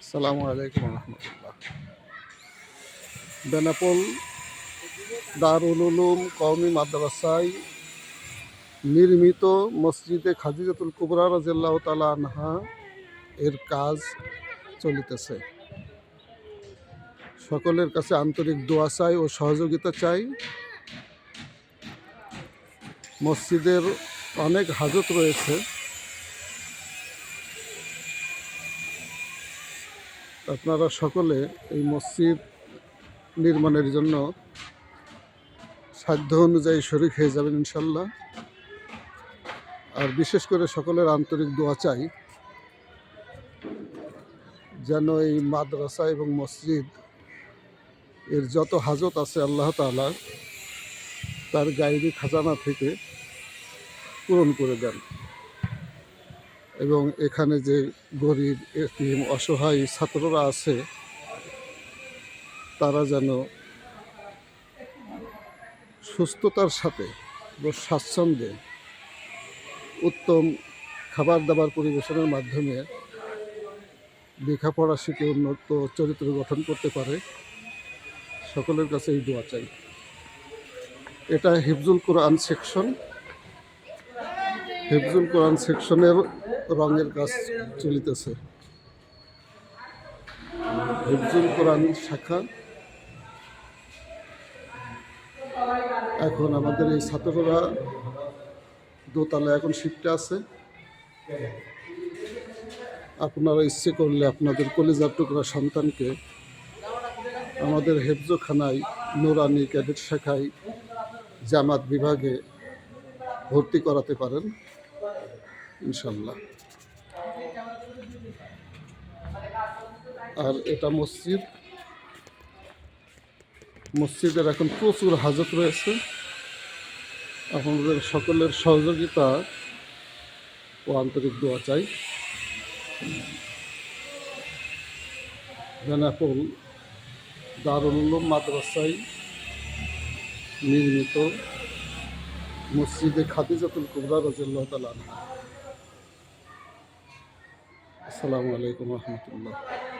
আসসালামু আলাইকুম রহমতুল্লাহ। বেনাপোল দারুল উলুম কওমি মাদ্রাসায় নির্মিত মসজিদে খাদিজাতুল কুবরা রাদিয়াল্লাহু তাআলা আনহা এর কাজ চলিতেছে। সকলের কাছে আন্তরিক দোয়া চাই ও সহযোগিতা চাই। মসজিদের অনেক হাজত রয়েছে, আপনারা সকলে এই মসজিদ নির্মাণের জন্য সাধ্য অনুযায়ী শরীক হয়ে যাবেন ইনশাল্লাহ। আর বিশেষ করে সকলের আন্তরিক দোয়া চাই যেন এই মাদ্রাসা এবং মসজিদ এর যত হাজত আছে আল্লাহ তাআলা তার গায়বী খাজানা থেকে পূরণ করে দেন, এবং এখানে যে গরিব এতিম অসহায় ছাত্ররা আছে তারা যেন সুস্থতার সাথে ও স্বাচ্ছন্দ্যে উত্তম খাবার দাবার পরিবেশনের মাধ্যমে লেখাপড়া শিখে উন্নত চরিত্র গঠন করতে পারে। সকলের কাছে এই দোয়া চাই। এটা হিফজুল কোরআন সেকশন। হিফজুল কোরআন সেকশনের রঙের কাজ চলিতেছে। হিফজুল কোরআন শাখা এখন আমাদের এই ছাত্ররা দোতলা এখন শিফটে আছে। আপনারা ইচ্ছে করলে আপনাদের কলিজার টুকরা সন্তানকে আমাদের হেফজখানায় নুরানি ক্যাডেট শাখায় জামাত বিভাগে ভর্তি করাতে পারেন ইনশাল্লাহ। আর এটা মসজিদের এখন প্রচুর হাজত রয়েছে। আপনাদের সকলের সহযোগিতা ও আন্তরিক দোয়া চাই। বেনাপোল দারুল উলুম মাদ্রাসায় নির্মিত মসজিদে খাদিজাতুল কুবরা রাদিয়াল্লাহু তাআলা আনহা। আসসালামু আলাইকুম রহমতুল্লাহ।